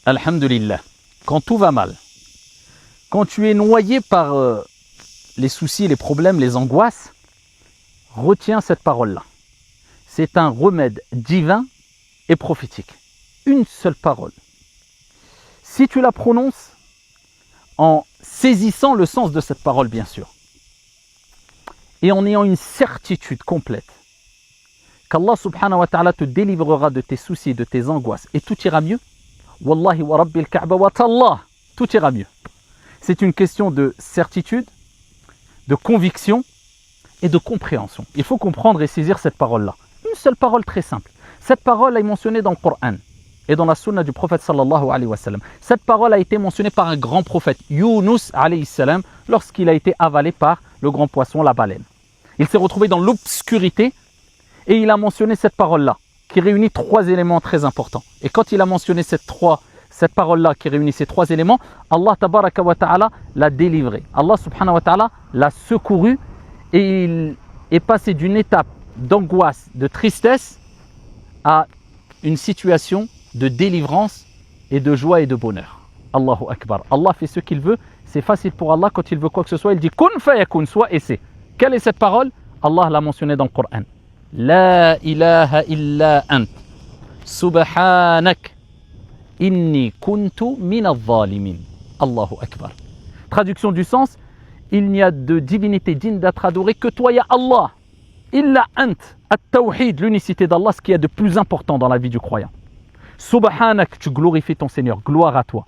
Alhamdulillah, quand tout va mal, quand tu es noyé par les soucis, les problèmes, les angoisses, retiens cette parole-là. C'est un remède divin et prophétique. Une seule parole. Si tu la prononces en saisissant le sens de cette parole, bien sûr, et en ayant une certitude complète qu'Allah subhanahu wa ta'ala te délivrera de tes soucis, de tes angoisses, et tout ira mieux, Wallahi wa rabbil ka'ba wa tallah, tout ira mieux. C'est une question de certitude, de conviction et de compréhension. Il faut comprendre et saisir cette parole-là. Une seule parole très simple. Cette parole est mentionnée dans le Coran et dans la sunna du prophète sallallahu alayhi wa sallam. Cette parole a été mentionnée par un grand prophète, Yunus alayhi salam, lorsqu'il a été avalé par le grand poisson, la baleine. Il s'est retrouvé dans l'obscurité et il a mentionné cette parole-là, qui réunit trois éléments très importants. Et quand il a mentionné cette parole-là qui réunit ces trois éléments, Allah tabaraka wa ta'ala l'a délivré. Allah subhanahu wa ta'ala l'a secouru et il est passé d'une étape d'angoisse, de tristesse à une situation de délivrance et de joie et de bonheur. Allahu Akbar. Allah fait ce qu'il veut. C'est facile pour Allah quand il veut quoi que ce soit. Il dit kun fayakun, soit et c'est. Quelle est cette parole? Allah l'a mentionnée dans le Coran. La ilaha illa ant. Subhanak. Inni kuntu min al-zalimin. Allahu Akbar. Traduction du sens, il n'y a de divinité digne d'être adorée que toi, ya Allah. Illa ant. At-tawhid, l'unicité d'Allah, ce qu'il y a de plus important dans la vie du croyant. Subhanak, tu glorifies ton Seigneur, gloire à toi.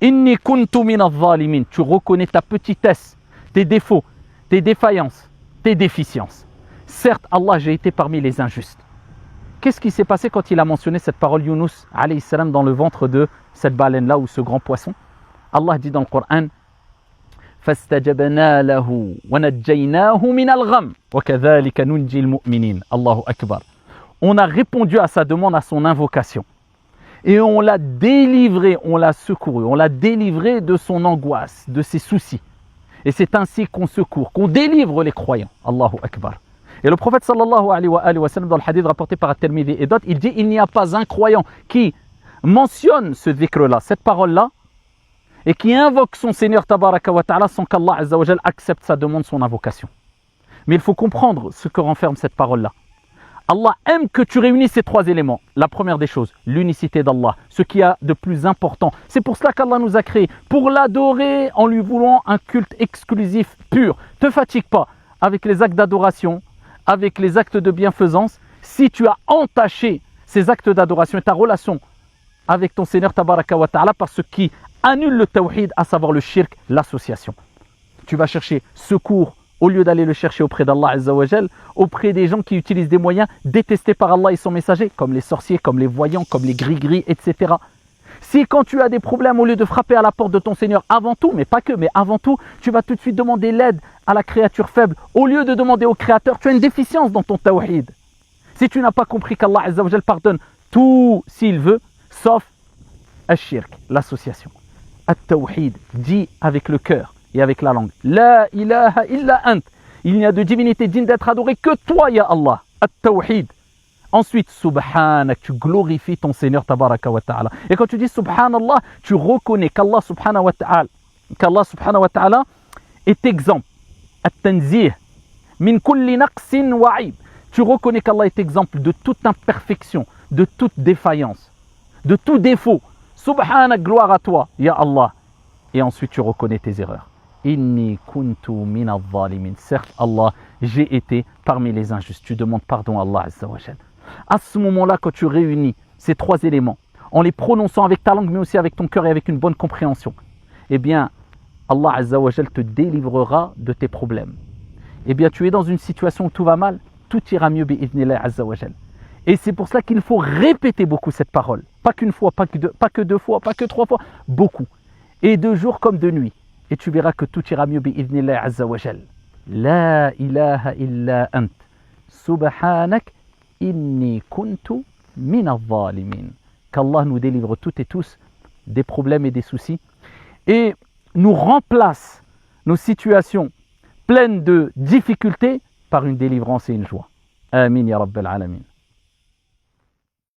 Inni kuntu min al-zalimin, tu reconnais ta petitesse, tes défauts, tes défaillances, tes déficiences. Certes, Allah, j'ai été parmi les injustes. Qu'est-ce qui s'est passé quand il a mentionné cette parole Yunus alayhi salam dans le ventre de cette baleine-là ou ce grand poisson? Allah dit dans le Coran فَاسْتَجَبْنَا لَهُ وَنَجَّيْنَاهُ مِنَ الْغَمِّ وَكَذَلِكَ نُنْجِي الْمُؤْمِنِينَ. Allahu Akbar. On a répondu à sa demande, à son invocation. Et on l'a délivré, on l'a secouru, on l'a délivré de son angoisse, de ses soucis. Et c'est ainsi qu'on secourt, qu'on délivre les croyants. Allahu Akbar. Et le prophète sallallahu alayhi wa sallam dans le hadith rapporté par At-Tirmidhi et d'autres, il dit il n'y a pas un croyant qui mentionne ce dhikr-là, cette parole-là, et qui invoque son Seigneur tabaraka wa ta'ala sans qu'Allah azza wa jal accepte sa demande, son invocation. Mais il faut comprendre ce que renferme cette parole-là. Allah aime que tu réunisses ces trois éléments. La première des choses, l'unicité d'Allah, ce qu'il y a de plus important. C'est pour cela qu'Allah nous a créés, pour l'adorer en lui voulant un culte exclusif, pur. Ne te fatigue pas avec les actes d'adoration, avec les actes de bienfaisance. Si tu as entaché ces actes d'adoration et ta relation avec ton Seigneur tabaraka wa ta'ala par ce qui annule le tawhid, à savoir le shirk, l'association. Tu vas chercher secours au lieu d'aller le chercher auprès d'Allah azza wa jal, auprès des gens qui utilisent des moyens détestés par Allah et son messager, comme les sorciers, comme les voyants, comme les gris-gris, etc. Si quand tu as des problèmes, au lieu de frapper à la porte de ton Seigneur avant tout, mais pas que, mais avant tout, tu vas tout de suite demander l'aide à la créature faible, au lieu de demander au Créateur, tu as une déficience dans ton tawhid. Si tu n'as pas compris qu'Allah azza wa jal pardonne tout s'il veut, sauf al-shirk, l'association. At-tawhid, dit avec le cœur et avec la langue. La ilaha illa ant. Il n'y a de divinité digne d'être adorée que toi, ya Allah. At-tawhid. Ensuite, subhanak, tu glorifies ton Seigneur tabaraka wa ta'ala. Et quand tu dis subhanallah, tu reconnais qu'Allah subhanahu wa ta'ala est exempt. At-tanzih. Min kulli naqsin wa aib. Tu reconnais qu'Allah est exemple de toute imperfection, de toute défaillance, de tout défaut. Subhanak, gloire à toi, ya Allah. Et ensuite tu reconnais tes erreurs. Inni kuntu min al-zalimin. Certes, Allah, j'ai été parmi les injustes. Tu demandes pardon à Allah azza wa jal. À ce moment-là, quand tu réunis ces trois éléments, en les prononçant avec ta langue, mais aussi avec ton cœur et avec une bonne compréhension, eh bien, Allah azza wa jal te délivrera de tes problèmes. Eh bien, tu es dans une situation où tout va mal, tout ira mieux bi'idhnillah azza wa jal. Et c'est pour cela qu'il faut répéter beaucoup cette parole. Pas qu'une fois, pas que deux fois, pas que trois fois, beaucoup. Et de jour comme de nuit. Et tu verras que tout ira mieux bi'idhnillah azza wa jal. La ilaha illa ant. Subhanak inni kuntu min al-zalimin. Qu'Allah nous délivre toutes et tous des problèmes et des soucis. Et nous remplace nos situations pleines de difficultés par une délivrance et une joie. Amin ya rabbal alamin.